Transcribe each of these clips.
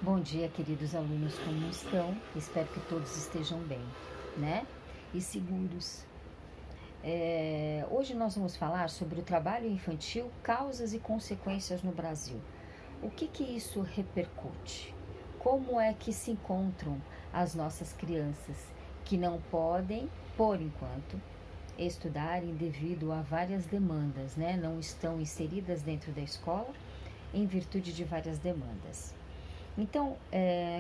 Bom dia, queridos alunos, como estão? Espero que todos estejam bem, né? E seguros. Hoje nós vamos falar sobre o trabalho infantil, causas e consequências no Brasil. O que isso repercute? Como é que se encontram as nossas crianças que não podem, por enquanto, estudarem devido a várias demandas, né? Não estão inseridas dentro da escola em virtude de várias demandas. Então,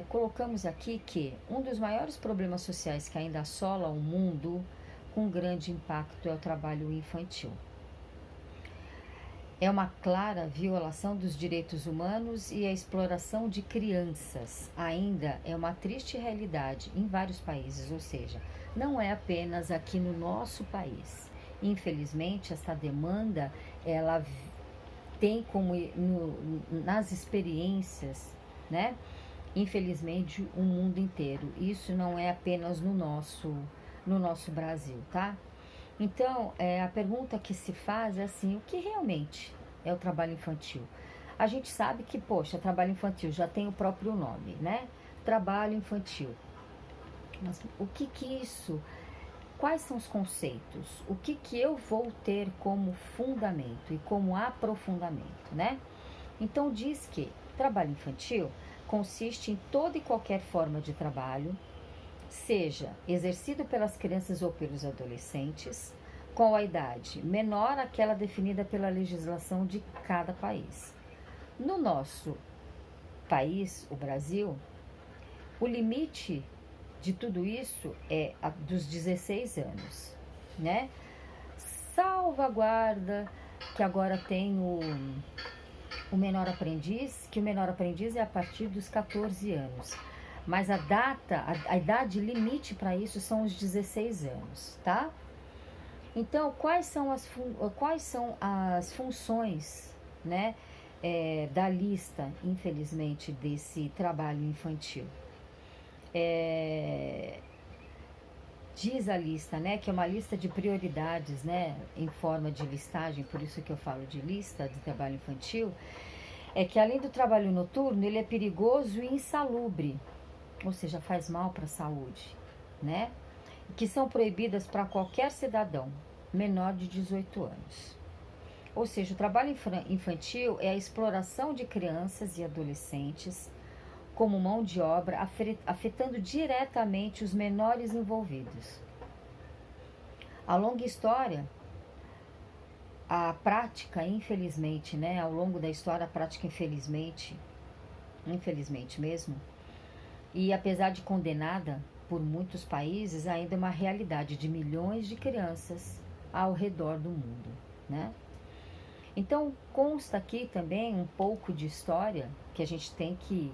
colocamos aqui que um dos maiores problemas sociais que ainda assola o mundo com grande impacto é o trabalho infantil. É uma clara violação dos direitos humanos e a exploração de crianças ainda é uma triste realidade em vários países, ou seja, não é apenas aqui no nosso país. Infelizmente, essa demanda, ela tem como nas experiências, né? Infelizmente, o mundo inteiro. Isso não é apenas no nosso Brasil, tá? Então, a pergunta que se faz é assim: o que realmente é o trabalho infantil? A gente sabe que, poxa, trabalho infantil já tem o próprio nome, né? Trabalho infantil. Mas o que isso? Quais são os conceitos? O que eu vou ter como fundamento e como aprofundamento, né? Então, diz que trabalho infantil consiste em toda e qualquer forma de trabalho, seja exercido pelas crianças ou pelos adolescentes, com a idade menor àquela definida pela legislação de cada país. No nosso país, o Brasil, o limite de tudo isso é dos 16 anos, né? Salvaguarda que agora tem o menor aprendiz, que o menor aprendiz é a partir dos 14 anos. Mas a idade limite para isso são os 16 anos, tá? Então, quais são as funções, né, da lista, infelizmente, desse trabalho infantil? Diz a lista, né, que é uma lista de prioridades, né, em forma de listagem, por isso que eu falo de lista de trabalho infantil, é que além do trabalho noturno, ele é perigoso e insalubre, ou seja, faz mal para a saúde, né, que são proibidas para qualquer cidadão menor de 18 anos. Ou seja, o trabalho infantil é a exploração de crianças e adolescentes como mão de obra, afetando diretamente os menores envolvidos. A longa história, a prática, infelizmente, né, ao longo da história, a prática, infelizmente mesmo, e apesar de condenada por muitos países, ainda é uma realidade de milhões de crianças ao redor do mundo, né? Então, consta aqui também um pouco de história, que a gente tem que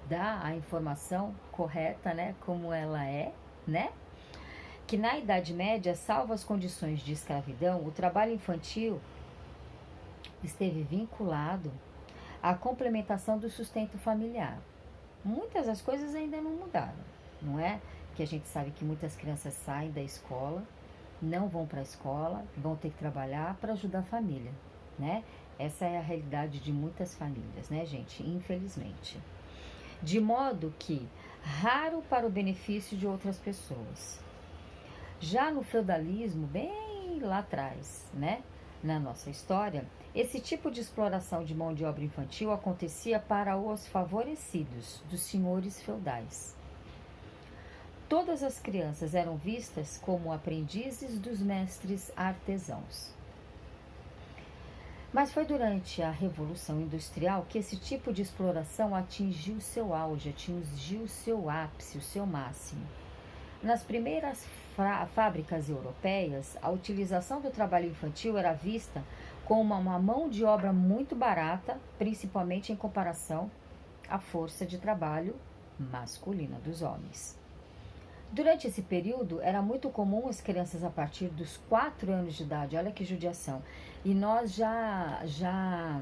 dar a informação correta, né, como ela é, né? Que na Idade Média, salvo as condições de escravidão, o trabalho infantil esteve vinculado à complementação do sustento familiar. Muitas das coisas ainda não mudaram, não é? Que a gente sabe que muitas crianças saem da escola, não vão para a escola, vão ter que trabalhar para ajudar a família, né? Essa é a realidade de muitas famílias, né, gente? Infelizmente. De modo que raro para o benefício de outras pessoas. Já no feudalismo, bem lá atrás, né, na nossa história, esse tipo de exploração de mão de obra infantil acontecia para os favorecidos dos senhores feudais. Todas as crianças eram vistas como aprendizes dos mestres artesãos. Mas foi durante a Revolução Industrial que esse tipo de exploração atingiu seu auge, atingiu seu ápice, o seu máximo. Nas primeiras fábricas europeias, a utilização do trabalho infantil era vista como uma mão de obra muito barata, principalmente em comparação à força de trabalho masculina dos homens. Durante esse período, era muito comum as crianças a partir dos 4 anos de idade, olha que judiação, e nós já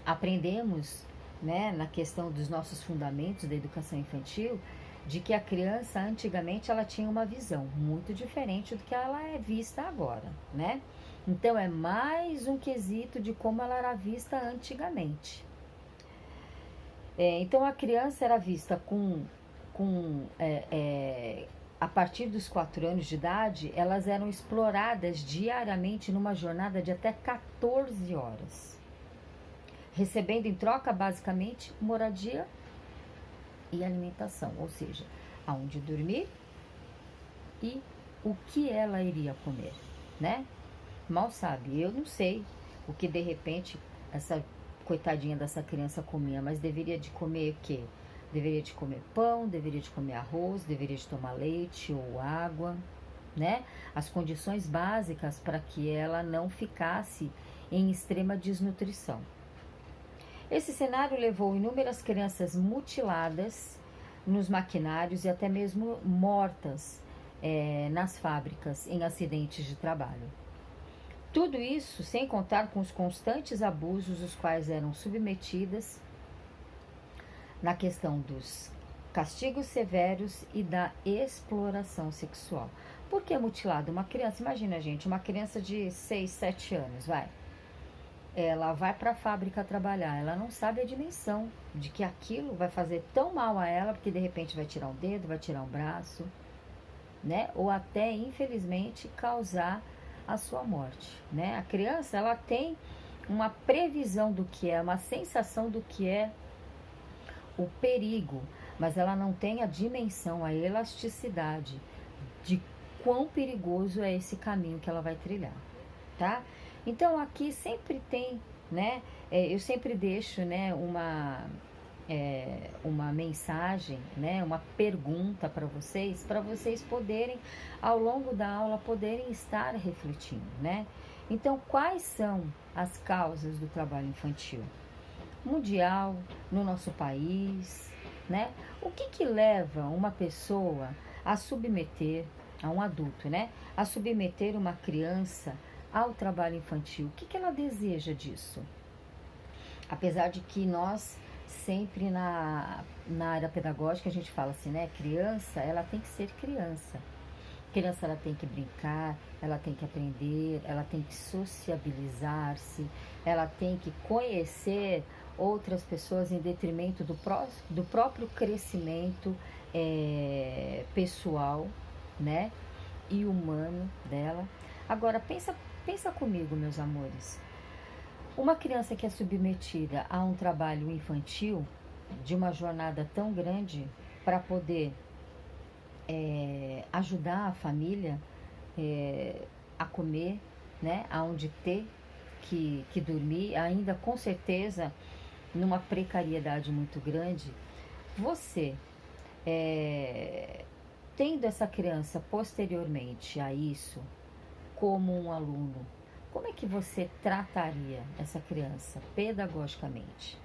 aprendemos, né, na questão dos nossos fundamentos da educação infantil, de que a criança antigamente ela tinha uma visão muito diferente do que ela é vista agora, né? Então é mais um quesito de como ela era vista antigamente. Então a criança era vista a partir dos 4 anos de idade, elas eram exploradas diariamente numa jornada de até 14 horas, recebendo em troca basicamente moradia e alimentação, ou seja, aonde dormir e o que ela iria comer, né? Mal sabe, eu não sei o que de repente essa coitadinha dessa criança comia, mas deveria de comer o quê? Deveria de comer pão, deveria de comer arroz, deveria de tomar leite ou água, né? As condições básicas para que ela não ficasse em extrema desnutrição. Esse cenário levou inúmeras crianças mutiladas nos maquinários e até mesmo mortas nas fábricas em acidentes de trabalho. Tudo isso sem contar com os constantes abusos os quais eram submetidas na questão dos castigos severos e da exploração sexual. Por que mutilado? Uma criança, imagina gente, uma criança de 6, 7 anos, ela vai para a fábrica trabalhar, ela não sabe a dimensão de que aquilo vai fazer tão mal a ela, porque de repente vai tirar um dedo, vai tirar um braço, né? Ou até, infelizmente, causar a sua morte, né? A criança, ela tem uma previsão do que é, uma sensação do que é o perigo, mas ela não tem a dimensão, a elasticidade de quão perigoso é esse caminho que ela vai trilhar, tá? Então aqui sempre tem, né? Eu sempre deixo, né, uma mensagem, né, uma pergunta para vocês poderem, ao longo da aula, poderem estar refletindo, né? Então, quais são as causas do trabalho infantil? Mundial, no nosso país, né? O que leva uma pessoa a submeter, a um adulto, né? A submeter uma criança ao trabalho infantil? O que ela deseja disso? Apesar de que nós sempre na área pedagógica a gente fala assim, né? Criança, ela tem que ser criança. Criança, ela tem que brincar, ela tem que aprender, ela tem que sociabilizar-se, ela tem que conhecer outras pessoas em detrimento do próprio crescimento pessoal, né? E humano dela. Agora, pensa comigo, meus amores. Uma criança que é submetida a um trabalho infantil, de uma jornada tão grande, para poder ajudar a família a comer, né? Aonde ter que dormir, ainda com certeza numa precariedade muito grande, você tendo essa criança posteriormente a isso como um aluno, como é que você trataria essa criança pedagogicamente?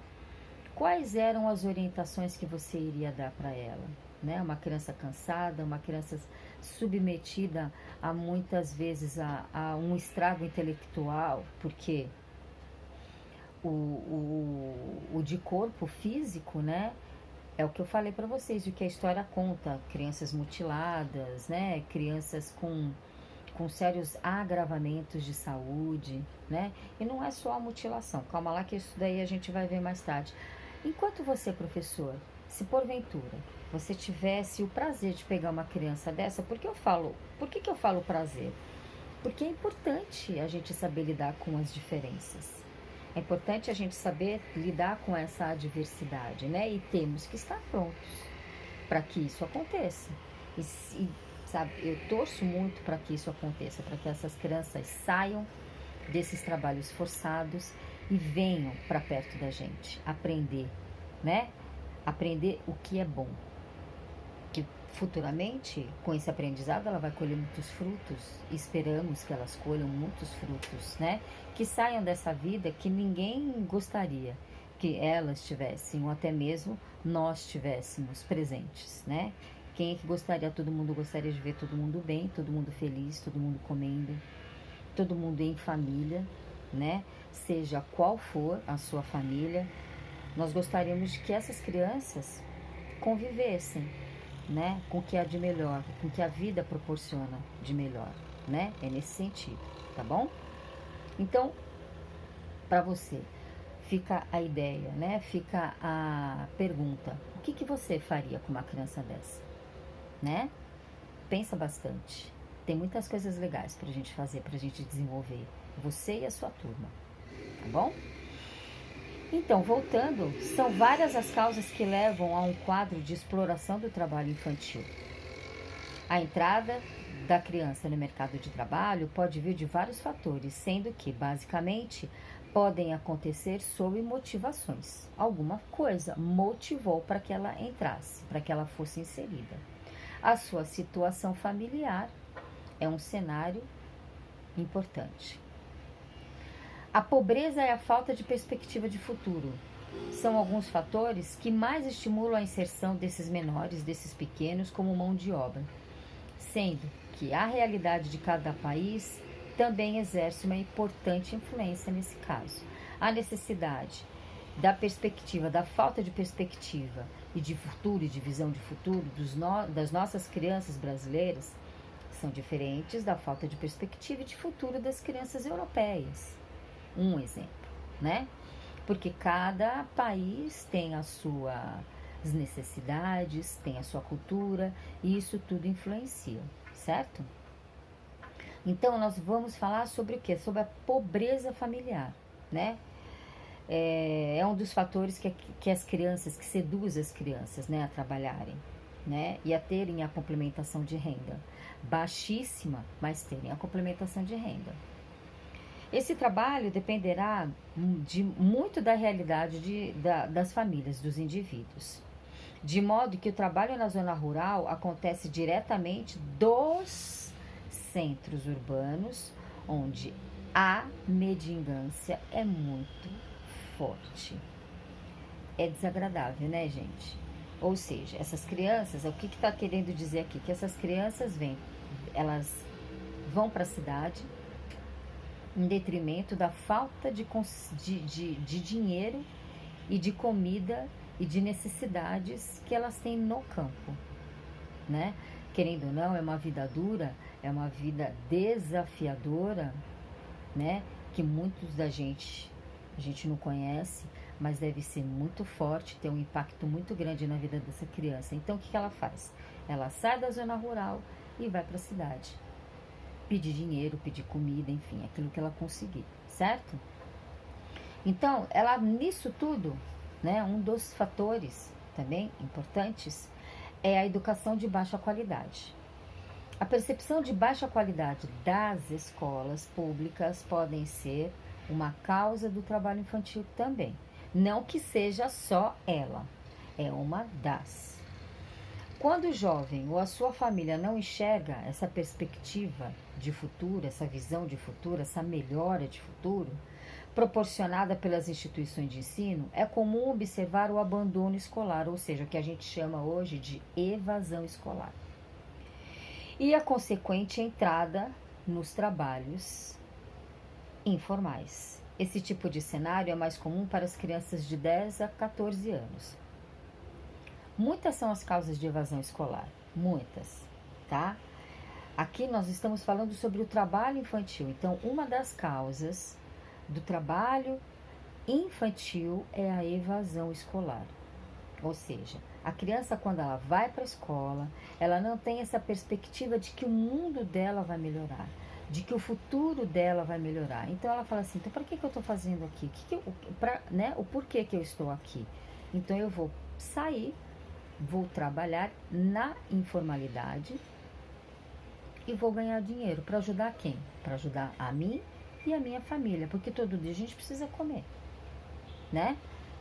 Quais eram as orientações que você iria dar para ela? Né? Uma criança cansada, uma criança submetida a muitas vezes a um estrago intelectual, porque o de corpo físico, né? É o que eu falei para vocês, o que a história conta, crianças mutiladas, né? Crianças com sérios agravamentos de saúde, né? E não é só a mutilação, calma lá que isso daí a gente vai ver mais tarde. Enquanto você, professor, se porventura você tivesse o prazer de pegar uma criança dessa, por que eu falo prazer? Porque é importante a gente saber lidar com as diferenças. É importante a gente saber lidar com essa adversidade, né? E temos que estar prontos para que isso aconteça. E sabe, eu torço muito para que isso aconteça, para que essas crianças saiam desses trabalhos forçados e venham para perto da gente, aprender, né? Aprender o que é bom. Que futuramente, com esse aprendizado, ela vai colher muitos frutos. Esperamos que elas colham muitos frutos, né? Que saiam dessa vida que ninguém gostaria que elas tivessem, ou até mesmo nós tivéssemos presentes, né? Quem é que gostaria? Todo mundo gostaria de ver todo mundo bem, todo mundo feliz, todo mundo comendo, todo mundo em família, né? Seja qual for a sua família, nós gostaríamos que essas crianças convivessem, né? Com o que há de melhor, com o que a vida proporciona de melhor, né? É nesse sentido, tá bom? Então, para você, fica a ideia, né? Fica a pergunta: o que que você faria com uma criança dessa, né? Pensa bastante. Tem muitas coisas legais pra gente fazer, pra gente desenvolver. Você e a sua turma, tá bom? Então, voltando, são várias as causas que levam a um quadro de exploração do trabalho infantil. A entrada da criança no mercado de trabalho pode vir de vários fatores, sendo que, basicamente, podem acontecer sob motivações. Alguma coisa motivou para que ela entrasse, para que ela fosse inserida. A sua situação familiar é um cenário importante. A pobreza e a falta de perspectiva de futuro são alguns fatores que mais estimulam a inserção desses menores, desses pequenos, como mão de obra, sendo que a realidade de cada país também exerce uma importante influência nesse caso. A necessidade da perspectiva, da falta de perspectiva e de futuro e de visão de futuro das nossas crianças brasileiras são diferentes da falta de perspectiva e de futuro das crianças europeias. Um exemplo, né? Porque cada país tem as suas necessidades, tem a sua cultura e isso tudo influencia, certo? Então, nós vamos falar sobre o quê? Sobre a pobreza familiar, né? É um dos fatores que as crianças, que seduz as crianças, né, a trabalharem, né? E a terem a complementação de renda. Baixíssima, mas terem a complementação de renda. Esse trabalho dependerá muito da realidade das famílias, dos indivíduos. De modo que o trabalho na zona rural acontece diretamente dos centros urbanos, onde a mendigância é muito forte. É desagradável, né, gente? Ou seja, essas crianças, o que está querendo dizer aqui? Que essas crianças elas vão para a cidade em detrimento da falta de dinheiro e de comida e de necessidades que elas têm no campo, né? Querendo ou não, é uma vida dura, é uma vida desafiadora, né? Que a gente não conhece, mas deve ser muito forte, ter um impacto muito grande na vida dessa criança. Então, o que ela faz? Ela sai da zona rural e vai para a cidade. Pedir dinheiro, pedir comida, enfim, aquilo que ela conseguir, certo? Então, ela nisso tudo, né, um dos fatores também importantes é a educação de baixa qualidade. A percepção de baixa qualidade das escolas públicas podem ser uma causa do trabalho infantil também. Não que seja só ela, é uma das. Quando o jovem ou a sua família não enxerga essa perspectiva de futuro, essa visão de futuro, essa melhora de futuro, proporcionada pelas instituições de ensino, é comum observar o abandono escolar, ou seja, o que a gente chama hoje de evasão escolar. E a consequente entrada nos trabalhos informais. Esse tipo de cenário é mais comum para as crianças de 10 a 14 anos. Muitas são as causas de evasão escolar, muitas, tá? Aqui nós estamos falando sobre o trabalho infantil. Então, uma das causas do trabalho infantil é a evasão escolar. Ou seja, a criança, quando ela vai para a escola, ela não tem essa perspectiva de que o mundo dela vai melhorar, de que o futuro dela vai melhorar. Então, ela fala assim, então, para que eu estou fazendo aqui? O porquê que eu estou aqui? Então, eu vou sair, vou trabalhar na informalidade e vou ganhar dinheiro para ajudar quem? Para ajudar a mim e a minha família, porque todo dia a gente precisa comer, né?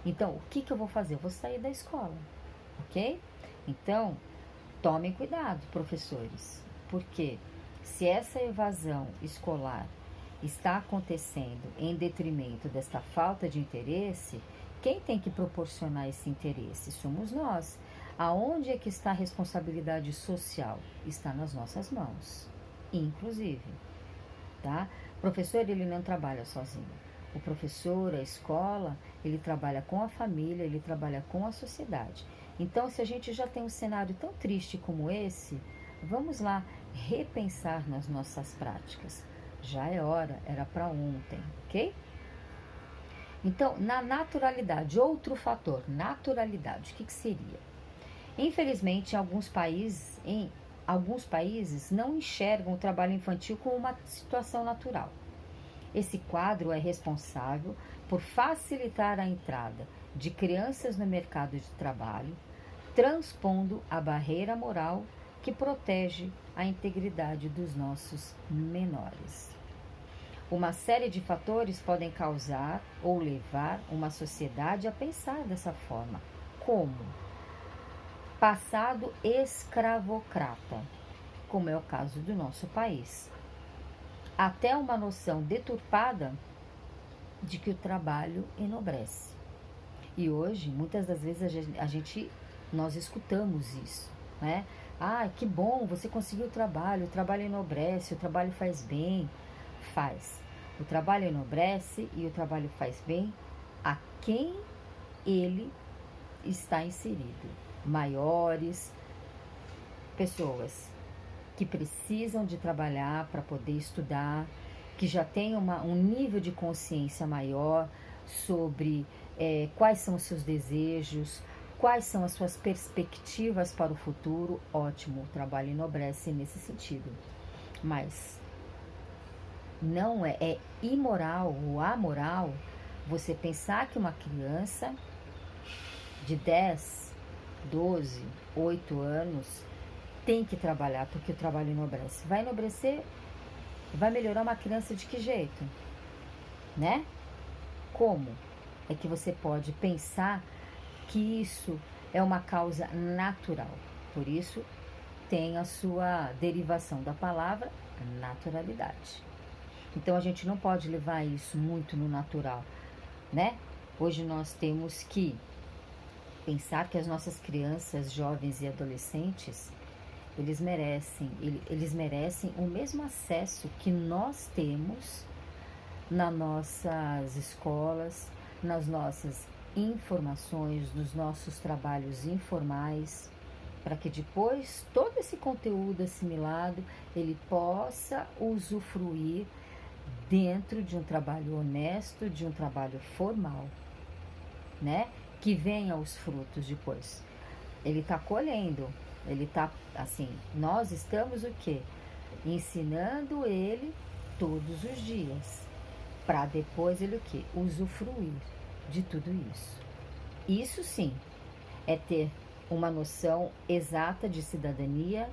Então, o que eu vou fazer? Eu vou sair da escola, ok? Então, tomem cuidado, professores, porque se essa evasão escolar está acontecendo em detrimento desta falta de interesse, quem tem que proporcionar esse interesse? Somos nós. Aonde é que está a responsabilidade social? Está nas nossas mãos, inclusive, tá? O professor, ele não trabalha sozinho. O professor, a escola, ele trabalha com a família, ele trabalha com a sociedade. Então, se a gente já tem um cenário tão triste como esse, vamos lá repensar nas nossas práticas. Já é hora, era para ontem, ok? Então, na naturalidade, outro fator, naturalidade, o que seria? Infelizmente, em alguns países não enxergam o trabalho infantil como uma situação natural. Esse quadro é responsável por facilitar a entrada de crianças no mercado de trabalho, transpondo a barreira moral que protege a integridade dos nossos menores. Uma série de fatores podem causar ou levar uma sociedade a pensar dessa forma, como passado escravocrata, como é o caso do nosso país, até uma noção deturpada de que o trabalho enobrece. E hoje, muitas das vezes, nós escutamos isso, né? Ah, que bom, você conseguiu o trabalho enobrece, o trabalho faz bem. Faz. O trabalho enobrece e o trabalho faz bem a quem ele está inserido. Maiores, pessoas que precisam de trabalhar para poder estudar, que já têm um nível de consciência maior sobre quais são os seus desejos, quais são as suas perspectivas para o futuro. Ótimo, o trabalho enobrece nesse sentido. Mas não é imoral ou amoral você pensar que uma criança de 10, 12, 8 anos tem que trabalhar porque o trabalho enobrece. Vai enobrecer, vai melhorar uma criança de que jeito? Né? Como é que você pode pensar que isso é uma causa natural? Por isso tem a sua derivação da palavra naturalidade. Então a gente não pode levar isso muito no natural, né? Hoje nós temos que pensar que as nossas crianças, jovens e adolescentes, eles merecem o mesmo acesso que nós temos nas nossas escolas, nas nossas informações, nos nossos trabalhos informais, para que depois todo esse conteúdo assimilado ele possa usufruir dentro de um trabalho honesto, de um trabalho formal, né? Que venha os frutos depois. Ele está colhendo, ele está assim, nós estamos o quê? Ensinando ele todos os dias, para depois ele o quê? Usufruir de tudo isso. Isso sim é ter uma noção exata de cidadania.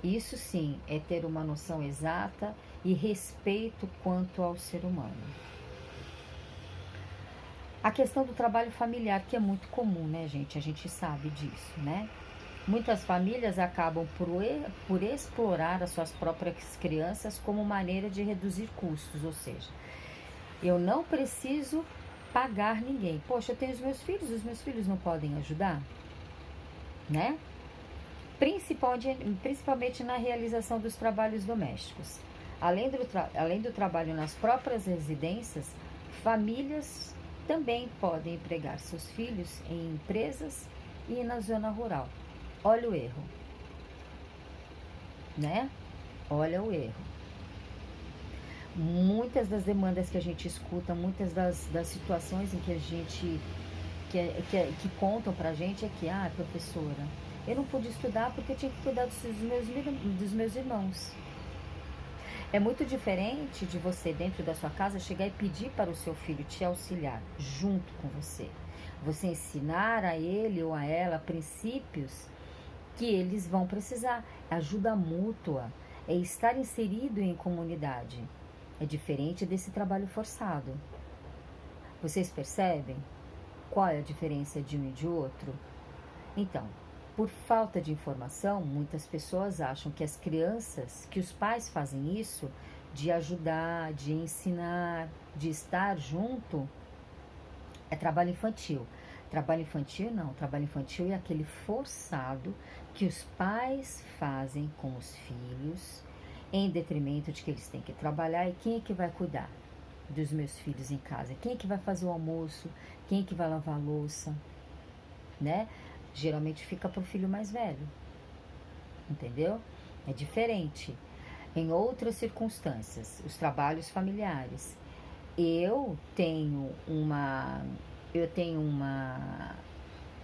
Isso sim é ter uma noção exata e respeito quanto ao ser humano. A questão do trabalho familiar, que é muito comum, né, gente? A gente sabe disso, né? Muitas famílias acabam por explorar as suas próprias crianças como maneira de reduzir custos, ou seja, eu não preciso pagar ninguém. Poxa, eu tenho os meus filhos não podem ajudar, né? Principalmente na realização dos trabalhos domésticos. Além do trabalho nas próprias residências, famílias também podem empregar seus filhos em empresas e na zona rural. Olha o erro, né? Olha o erro. Muitas das demandas que a gente escuta, muitas das situações em que a gente que contam pra gente é que, professora, eu não pude estudar porque eu tinha que cuidar dos meus irmãos. É muito diferente de você, dentro da sua casa, chegar e pedir para o seu filho te auxiliar junto com você. Você ensinar a ele ou a ela princípios que eles vão precisar. Ajuda mútua, é estar inserido em comunidade. É diferente desse trabalho forçado. Vocês percebem qual é a diferença de um e de outro? Então, por falta de informação, muitas pessoas acham que as crianças, que os pais fazem isso, de ajudar, de ensinar, de estar junto, é trabalho infantil. Trabalho infantil não, trabalho infantil é aquele forçado que os pais fazem com os filhos, em detrimento de que eles têm que trabalhar. E quem é que vai cuidar dos meus filhos em casa? Quem é que vai fazer o almoço? Quem é que vai lavar a louça? Né? Geralmente fica para o filho mais velho, entendeu? É diferente. Em outras circunstâncias, os trabalhos familiares, Eu tenho uma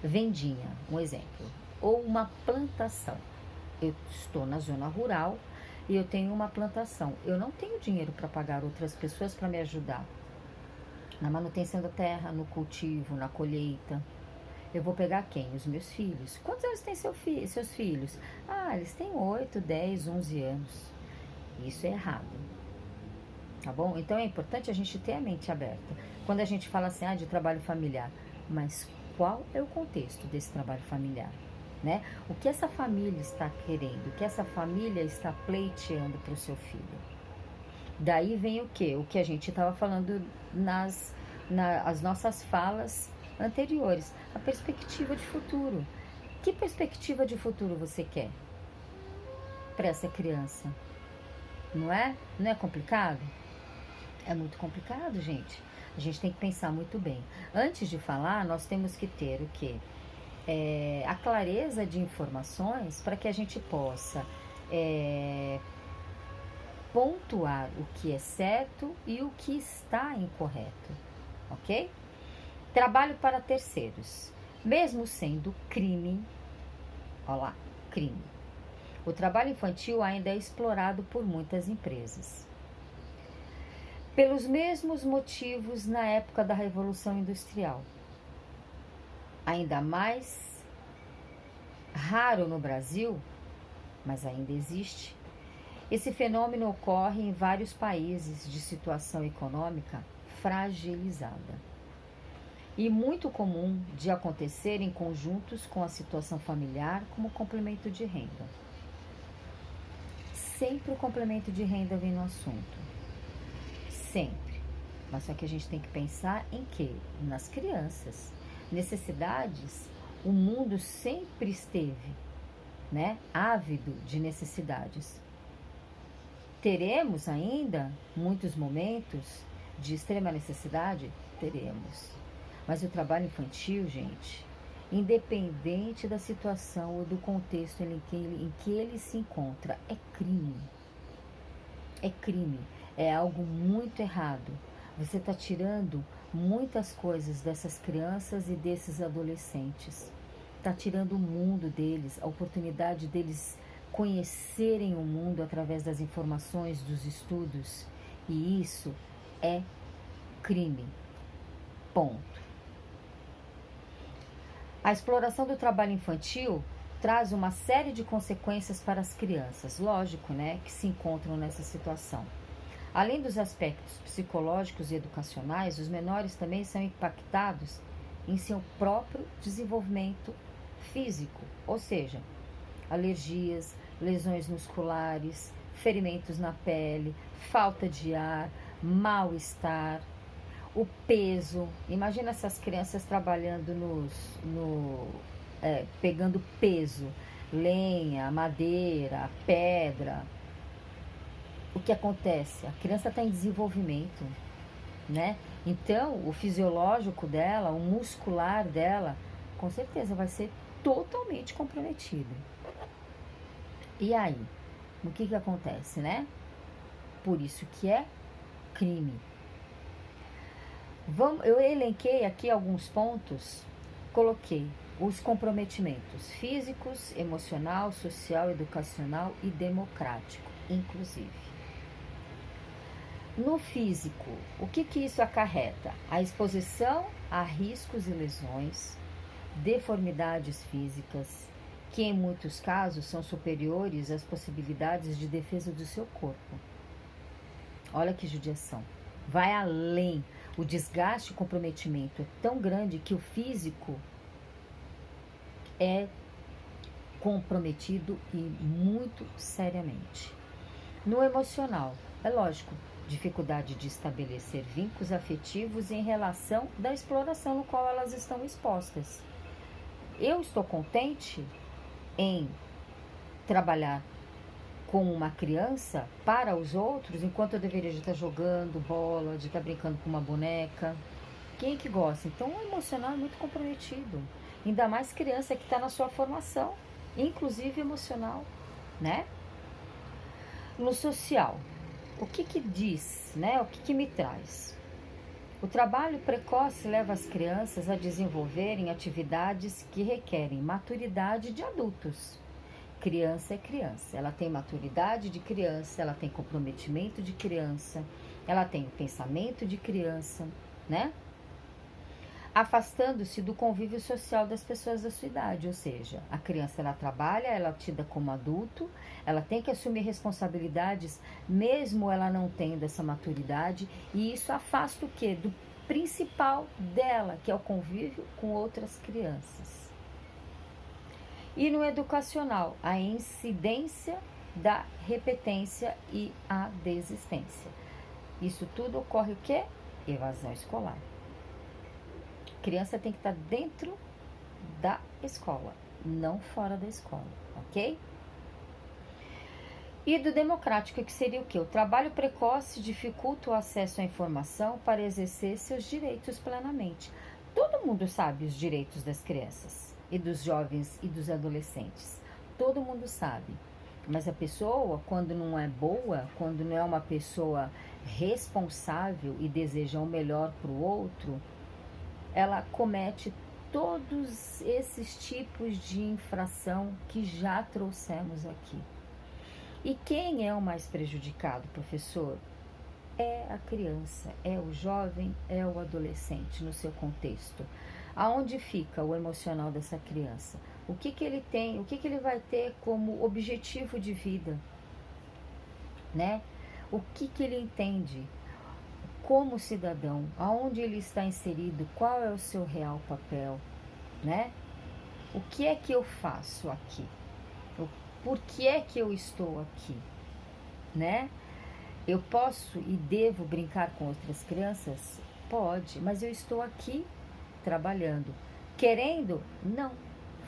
vendinha, um exemplo, ou uma plantação. Eu estou na zona rural e eu tenho uma plantação. Eu não tenho dinheiro para pagar outras pessoas para me ajudar na manutenção da terra, no cultivo, na colheita. Eu vou pegar quem? Os meus filhos. Quantos anos têm seus filhos? Ah, eles têm 8, 10, 11 anos. Isso é errado. Tá bom? Então é importante a gente ter a mente aberta. Quando a gente fala assim, de trabalho familiar, mas qual é o contexto desse trabalho familiar? Né? O que essa família está querendo? O que essa família está pleiteando para o seu filho? Daí vem o quê? O que a gente estava falando nas nossas falas anteriores. A perspectiva de futuro. Que perspectiva de futuro você quer para essa criança? Não é? Não é complicado? É muito complicado, gente. A gente tem que pensar muito bem. Antes de falar, nós temos que ter o quê? A clareza de informações para que a gente possa pontuar o que é certo e o que está incorreto, ok? Trabalho para terceiros. Mesmo sendo crime, olha lá, crime. O trabalho infantil ainda é explorado por muitas empresas. Pelos mesmos motivos na época da Revolução Industrial. Ainda mais raro no Brasil, mas ainda existe. Esse fenômeno ocorre em vários países de situação econômica fragilizada e muito comum de acontecer em conjuntos com a situação familiar como complemento de renda. Sempre o complemento de renda vem no assunto. Sempre. Mas só que a gente tem que pensar em quê? Nas crianças. Necessidades, o mundo sempre esteve, né, ávido de necessidades. Teremos ainda muitos momentos de extrema necessidade? Teremos. Mas o trabalho infantil, gente, independente da situação ou do contexto em que ele se encontra, é crime. É crime. É algo muito errado. Você está tirando muitas coisas dessas crianças e desses adolescentes. Está tirando o mundo deles, a oportunidade deles conhecerem o mundo através das informações, dos estudos. E isso é crime. Ponto. A exploração do trabalho infantil traz uma série de consequências para as crianças, lógico, né, que se encontram nessa situação. Além dos aspectos psicológicos e educacionais, os menores também são impactados em seu próprio desenvolvimento físico, ou seja, alergias, lesões musculares, ferimentos na pele, falta de ar, mal-estar, o peso. Imagina essas crianças trabalhando pegando peso, lenha, madeira, pedra. O que acontece? A criança está em desenvolvimento, né? Então, o fisiológico dela, o muscular dela, com certeza vai ser totalmente comprometido. E aí? O que acontece, né? Por isso que é crime. Eu elenquei aqui alguns pontos, coloquei os comprometimentos físicos, emocional, social, educacional e democrático, inclusive. No físico, o que isso acarreta? A exposição a riscos e lesões, deformidades físicas, que em muitos casos são superiores às possibilidades de defesa do seu corpo. Olha que judiação. Vai além. O desgaste e o comprometimento é tão grande que o físico é comprometido e muito seriamente. No emocional, é lógico, dificuldade de estabelecer vínculos afetivos em relação da exploração no qual elas estão expostas. Eu estou contente em trabalhar com uma criança para os outros, enquanto eu deveria estar jogando bola, de estar brincando com uma boneca. Quem é que gosta? Então, o emocional é muito comprometido. Ainda mais criança que está na sua formação, inclusive emocional, né? No social, o que diz, né? O que me traz? O trabalho precoce leva as crianças a desenvolverem atividades que requerem maturidade de adultos. Criança é criança, ela tem maturidade de criança, ela tem comprometimento de criança, ela tem o pensamento de criança, né? Afastando-se do convívio social das pessoas da sua idade, ou seja, a criança ela trabalha, ela é tida como adulto, ela tem que assumir responsabilidades, mesmo ela não tendo essa maturidade, e isso afasta o quê? Do principal dela, que é o convívio com outras crianças. E no educacional, a incidência da repetência e a desistência. Isso tudo ocorre o quê? Evasão escolar. A criança tem que estar dentro da escola, não fora da escola, ok? E do democrático, que seria o quê? O trabalho precoce dificulta o acesso à informação para exercer seus direitos plenamente. Todo mundo sabe os direitos das crianças e dos jovens e dos adolescentes. Todo mundo sabe. Mas a pessoa, quando não é boa, quando não é uma pessoa responsável e deseja o melhor para o outro, ela comete todos esses tipos de infração que já trouxemos aqui. E quem é o mais prejudicado, professor? É a criança, é o jovem, é o adolescente no seu contexto. Aonde fica o emocional dessa criança? O que ele tem, o que ele vai ter como objetivo de vida, né? O que ele entende como cidadão, aonde ele está inserido, qual é o seu real papel, né? O que é que eu faço aqui? Por que é que eu estou aqui, né? Eu posso e devo brincar com outras crianças? Pode, mas eu estou aqui trabalhando. Querendo? Não,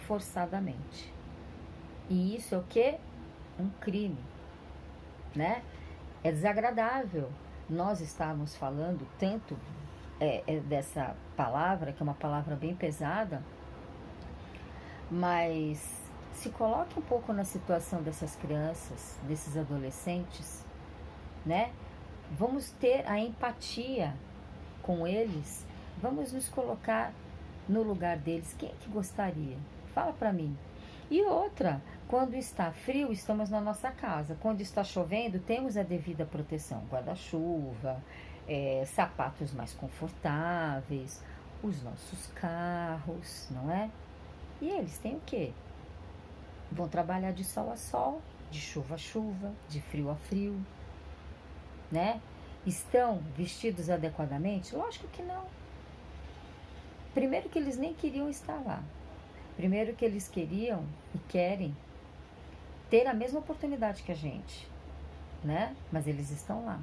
forçadamente. E isso é o quê? Um crime, né? É desagradável. Nós estávamos falando tanto dessa palavra, que é uma palavra bem pesada, mas se coloque um pouco na situação dessas crianças, desses adolescentes, né? Vamos ter a empatia com eles, vamos nos colocar no lugar deles. Quem é que gostaria? Fala para mim. E outra, quando está frio, estamos na nossa casa. Quando está chovendo, temos a devida proteção. Guarda-chuva, sapatos mais confortáveis, os nossos carros, não é? E eles têm o quê? Vão trabalhar de sol a sol, de chuva a chuva, de frio a frio, né? Estão vestidos adequadamente? Lógico que não. Primeiro que eles nem queriam estar lá. Primeiro que eles queriam e querem ter a mesma oportunidade que a gente, né? Mas eles estão lá.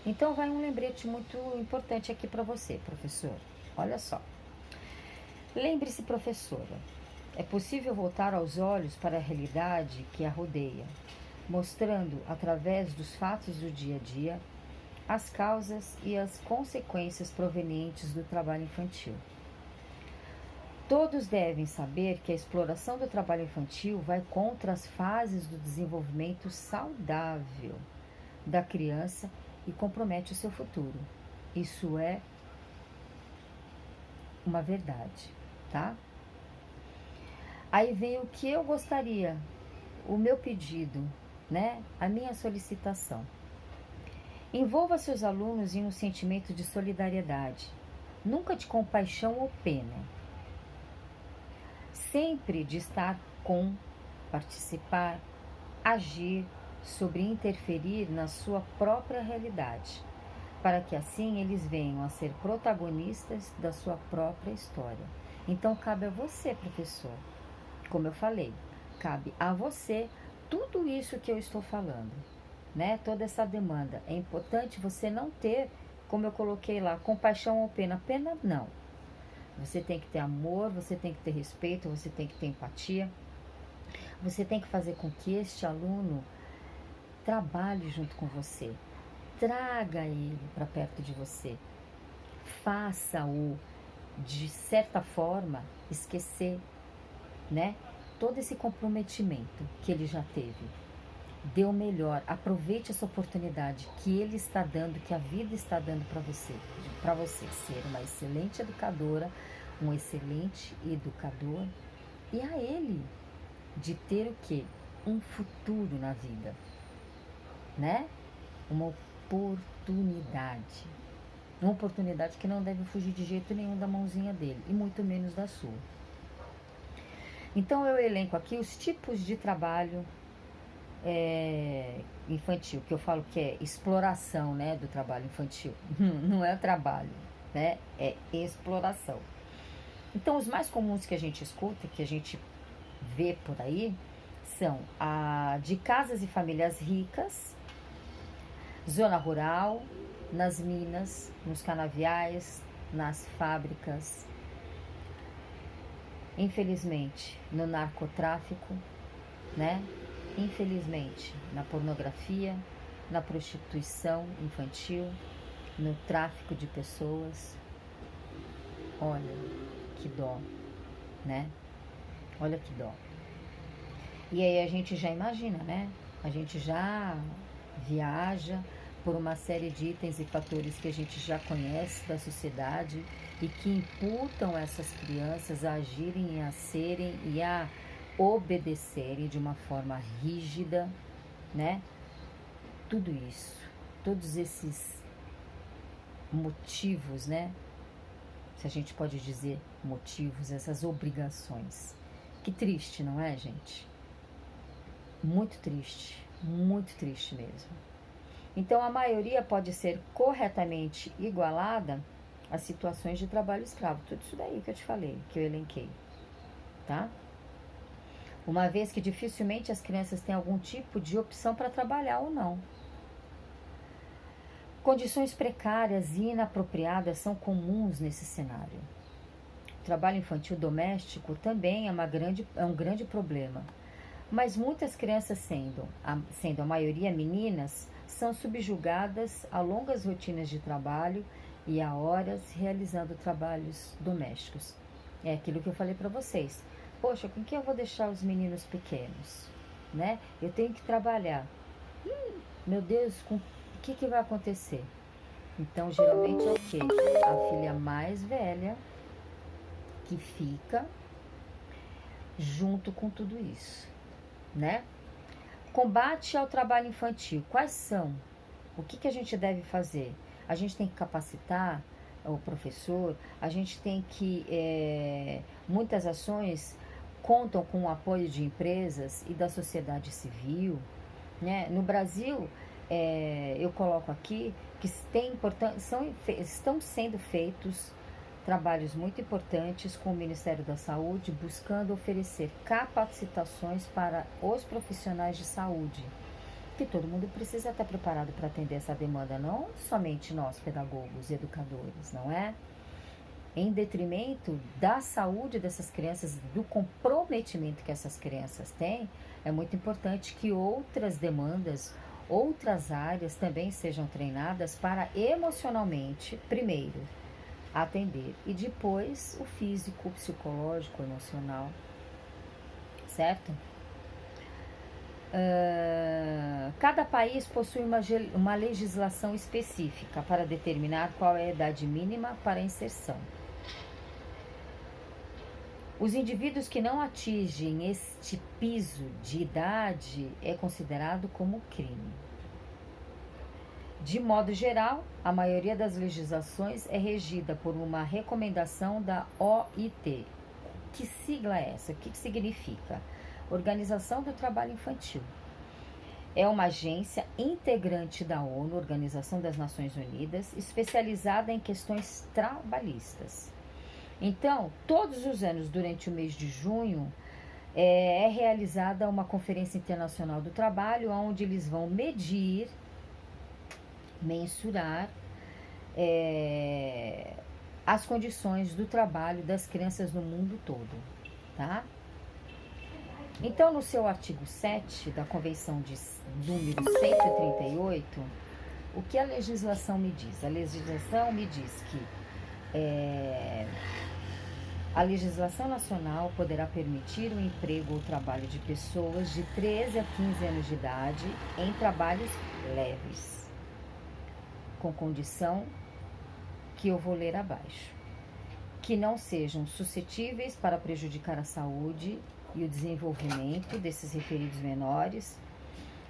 Então vai um lembrete muito importante aqui para você, professor. Olha só. Lembre-se, professora, é possível voltar aos olhos para a realidade que a rodeia, mostrando, através dos fatos do dia a dia, as causas e as consequências provenientes do trabalho infantil. Todos devem saber que a exploração do trabalho infantil vai contra as fases do desenvolvimento saudável da criança e compromete o seu futuro. Isso é uma verdade, tá? Aí vem o que eu gostaria, o meu pedido, né? A minha solicitação. Envolva seus alunos em um sentimento de solidariedade, nunca de compaixão ou pena. Sempre de estar com, participar, agir, sobre interferir na sua própria realidade, para que assim eles venham a ser protagonistas da sua própria história. Então cabe a você, professor, como eu falei, cabe a você tudo isso que eu estou falando, né? Toda essa demanda. É importante você não ter, como eu coloquei lá, compaixão ou pena. Pena não. Você tem que ter amor, você tem que ter respeito, você tem que ter empatia. Você tem que fazer com que este aluno trabalhe junto com você. Traga ele para perto de você. Faça-o, de certa forma, esquecer, né? Todo esse comprometimento que ele já teve. dê o melhor, aproveite essa oportunidade que ele está dando, que a vida está dando para você ser uma excelente educadora, um excelente educador, e a ele de ter o quê? Um futuro na vida, né? Uma oportunidade. Uma oportunidade que não deve fugir de jeito nenhum da mãozinha dele, e muito menos da sua. Então eu elenco aqui os tipos de trabalho infantil, que eu falo que é exploração, né, do trabalho infantil. Não é trabalho, né? É exploração. Então os mais comuns que a gente escuta, que a gente vê por aí, são a de casas e famílias ricas, zona rural, nas minas, nos canaviais, nas fábricas, infelizmente no narcotráfico, né? Infelizmente na pornografia, na prostituição infantil, no tráfico de pessoas. Olha que dó, né? Olha que dó. E aí a gente já imagina, né? A gente já viaja por uma série de itens e fatores que a gente já conhece da sociedade e que imputam essas crianças a agirem, a serem e a obedecerem de uma forma rígida, né? Tudo isso, todos esses motivos, né? Se a gente pode dizer motivos, essas obrigações. Que triste, não é, gente? Muito triste mesmo. Então, a maioria pode ser corretamente igualada às situações de trabalho escravo. Tudo isso daí que eu te falei, que eu elenquei, tá? Uma vez que dificilmente as crianças têm algum tipo de opção para trabalhar ou não. Condições precárias e inapropriadas são comuns nesse cenário. O trabalho infantil doméstico também é um grande problema. Mas muitas crianças, sendo a maioria meninas, são subjugadas a longas rotinas de trabalho e a horas realizando trabalhos domésticos. É aquilo que eu falei para vocês. Poxa, com quem eu vou deixar os meninos pequenos? Né? Eu tenho que trabalhar. Meu Deus, o que vai acontecer? Então, geralmente é o quê? A filha mais velha que fica junto com tudo isso, né? Combate ao trabalho infantil. Quais são? O que a gente deve fazer? A gente tem que capacitar o professor, a gente tem que... muitas ações contam com o apoio de empresas e da sociedade civil, né? No Brasil, eu coloco aqui que estão sendo feitos trabalhos muito importantes com o Ministério da Saúde, buscando oferecer capacitações para os profissionais de saúde, que todo mundo precisa estar preparado para atender essa demanda, não somente nós, pedagogos e educadores, não é? Em detrimento da saúde dessas crianças, do comprometimento que essas crianças têm, é muito importante que outras demandas, outras áreas também sejam treinadas para emocionalmente, primeiro, atender e depois o físico, o psicológico, o emocional, certo? Cada país possui uma legislação específica para determinar qual é a idade mínima para a inserção. Os indivíduos que não atingem este piso de idade é considerado como crime. De modo geral, a maioria das legislações é regida por uma recomendação da OIT. Que sigla é essa? O que significa? Organização do Trabalho Infantil. É uma agência integrante da ONU, Organização das Nações Unidas, especializada em questões trabalhistas. Então, todos os anos, durante o mês de junho, é realizada uma Conferência Internacional do Trabalho, onde eles vão medir, mensurar as condições do trabalho das crianças no mundo todo, tá? Então, no seu artigo 7 da Convenção de número 138, o que a legislação me diz? A legislação me diz que A legislação nacional poderá permitir o emprego ou trabalho de pessoas de 13 a 15 anos de idade em trabalhos leves, com condição que eu vou ler abaixo, que não sejam suscetíveis para prejudicar a saúde e o desenvolvimento desses referidos menores,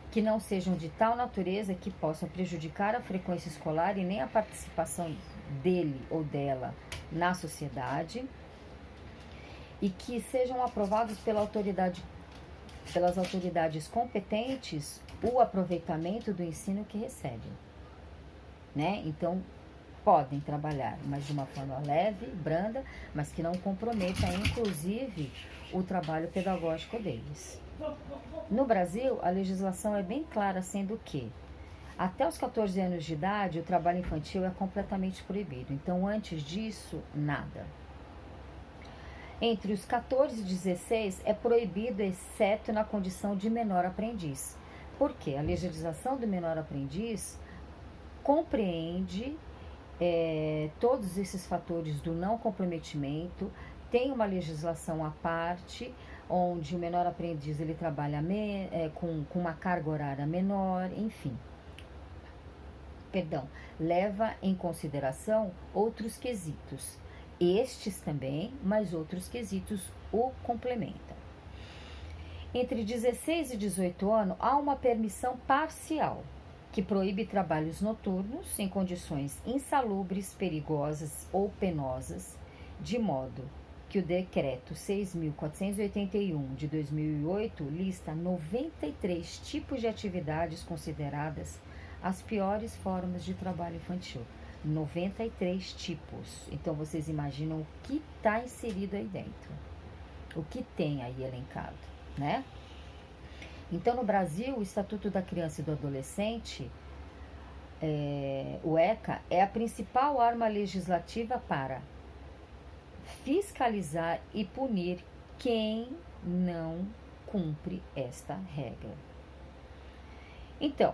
que não sejam de tal natureza que possam prejudicar a frequência escolar e nem a participação dele ou dela na sociedade, e que sejam aprovados pelas autoridades competentes o aproveitamento do ensino que recebem, né? Então, podem trabalhar, mas de uma forma leve, branda, mas que não comprometa, inclusive, o trabalho pedagógico deles. No Brasil, a legislação é bem clara, sendo que até os 14 anos de idade, o trabalho infantil é completamente proibido. Então, antes disso, nada. Entre os 14 e 16 é proibido, exceto na condição de menor aprendiz. Por quê? A legislação do menor aprendiz compreende todos esses fatores do não comprometimento, tem uma legislação à parte, onde o menor aprendiz ele trabalha com uma carga horária menor, enfim. Leva em consideração outros quesitos. Estes também, mas outros quesitos o complementam. Entre 16 e 18 anos, há uma permissão parcial, que proíbe trabalhos noturnos em condições insalubres, perigosas ou penosas, de modo que o Decreto 6.481 de 2008 lista 93 tipos de atividades consideradas as piores formas de trabalho infantil. 93 tipos. Então, vocês imaginam o que está inserido aí dentro. O que tem aí elencado, né? Então, no Brasil, o Estatuto da Criança e do Adolescente, o ECA, é a principal arma legislativa para fiscalizar e punir quem não cumpre esta regra. Então,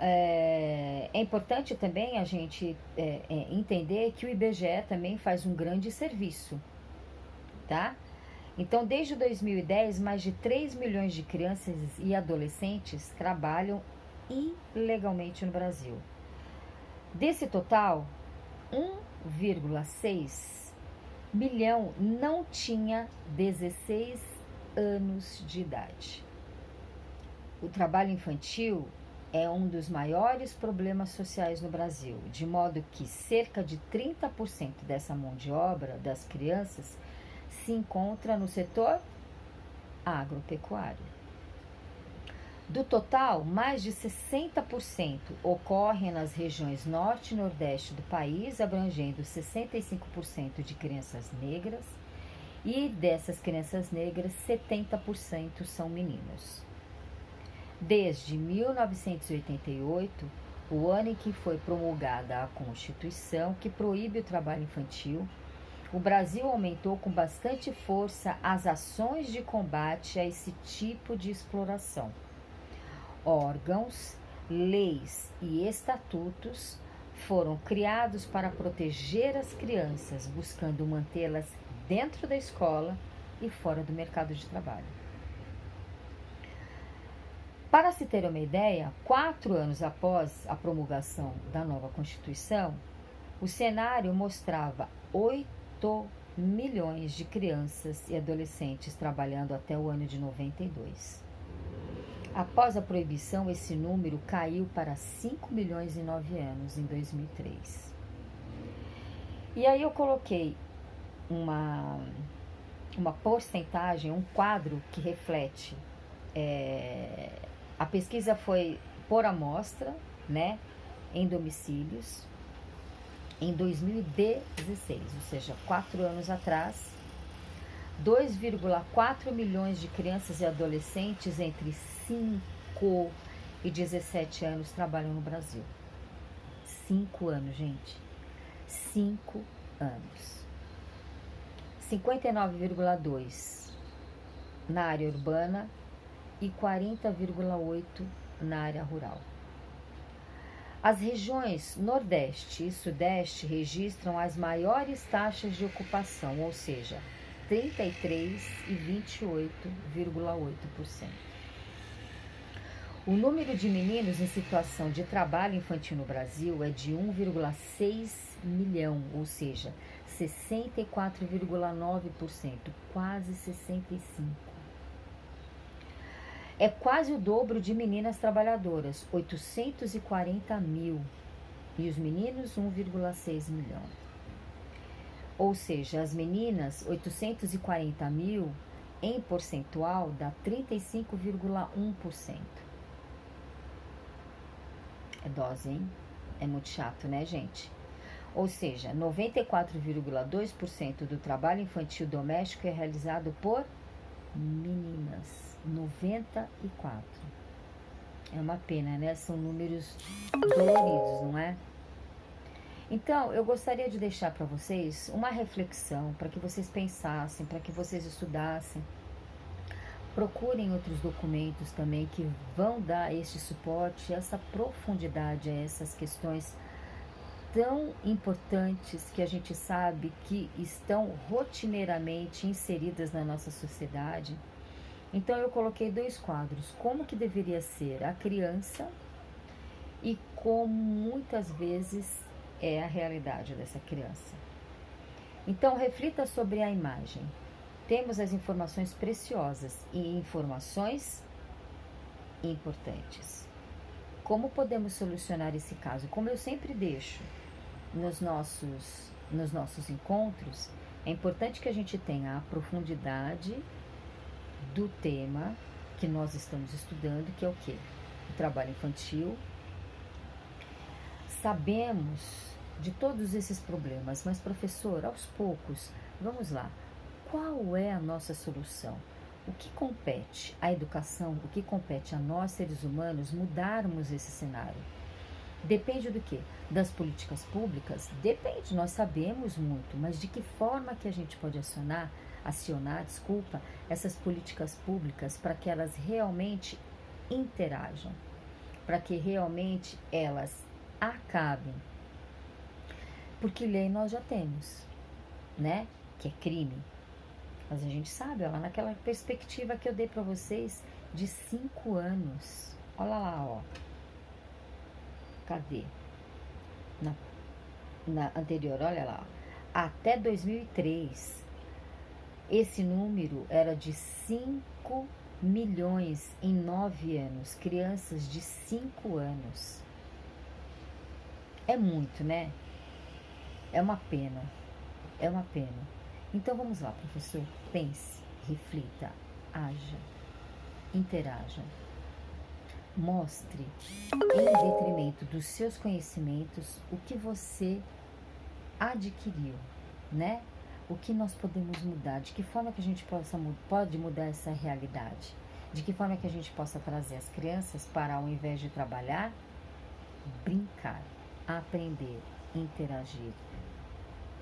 é importante também a gente entender que o IBGE também faz um grande serviço, tá? Então, desde 2010, mais de 3 milhões de crianças e adolescentes trabalham ilegalmente no Brasil. Desse total, 1,6 milhão não tinha 16 anos de idade. O trabalho infantil é um dos maiores problemas sociais no Brasil, de modo que cerca de 30% dessa mão de obra das crianças se encontra no setor agropecuário. Do total, mais de 60% ocorrem nas regiões norte e nordeste do país, abrangendo 65% de crianças negras, e dessas crianças negras, 70% são meninos. Desde 1988, o ano em que foi promulgada a Constituição que proíbe o trabalho infantil, o Brasil aumentou com bastante força as ações de combate a esse tipo de exploração. Órgãos, leis e estatutos foram criados para proteger as crianças, buscando mantê-las dentro da escola e fora do mercado de trabalho. Para se ter uma ideia, 4 anos após a promulgação da nova Constituição, o cenário mostrava 8 milhões de crianças e adolescentes trabalhando até o ano de 92. Após a proibição, esse número caiu para 5 milhões e 9 anos em 2003. E aí eu coloquei uma porcentagem, um quadro que reflete. A pesquisa foi por amostra, né, em domicílios, em 2016, ou seja, 4 anos atrás, 2,4 milhões de crianças e adolescentes entre 5 e 17 anos trabalham no Brasil. 5 anos, gente. 5 anos. 59,2 na área urbana e 40,8 na área rural. As regiões Nordeste e Sudeste registram as maiores taxas de ocupação, ou seja, 33% e 28,8%. O número de meninos em situação de trabalho infantil no Brasil é de 1,6 milhão, ou seja, 64,9%, quase 65%. É quase o dobro de meninas trabalhadoras, 840 mil, e os meninos 1,6 milhão. Ou seja, as meninas 840 mil em percentual dá 35,1%. É dose, hein? É muito chato, né, gente? Ou seja, 94,2% do trabalho infantil doméstico é realizado por meninas. 94. É uma pena, né? São números doloridos, não é? Então, eu gostaria de deixar para vocês uma reflexão, para que vocês pensassem, para que vocês estudassem. Procurem outros documentos também que vão dar este suporte, essa profundidade a essas questões tão importantes que a gente sabe que estão rotineiramente inseridas na nossa sociedade. Então eu coloquei 2 quadros, como que deveria ser a criança e como muitas vezes é a realidade dessa criança. Então reflita sobre a imagem. Temos as informações preciosas e informações importantes. Como podemos solucionar esse caso? Como eu sempre deixo nos nossos encontros, é importante que a gente tenha a profundidade do tema que nós estamos estudando, que é o quê? O trabalho infantil. Sabemos de todos esses problemas, mas professor, aos poucos, vamos lá, qual é a nossa solução? O que compete à educação, o que compete a nós seres humanos mudarmos esse cenário? Depende do quê? Das políticas públicas? Depende, nós sabemos muito, mas de que forma que a gente pode acionar essas políticas públicas para que elas realmente interajam, para que realmente elas acabem. Porque lei nós já temos, né? Que é crime. Mas a gente sabe, olha lá, naquela perspectiva que eu dei para vocês de 5 anos. Olha lá, ó. Cadê? Na anterior, olha lá. Até 2003. Esse número era de 5 milhões em 9 anos, crianças de 5 anos. É muito, né? É uma pena, é uma pena. Então vamos lá, professor, pense, reflita, haja, interaja. Mostre, em detrimento dos seus conhecimentos, o que você adquiriu, né? O que nós podemos mudar, de que forma que a gente pode mudar essa realidade, de que forma que a gente possa trazer as crianças para, ao invés de trabalhar, brincar, aprender, interagir,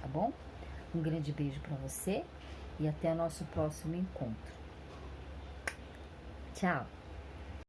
tá bom? Um grande beijo para você e até o nosso próximo encontro. Tchau!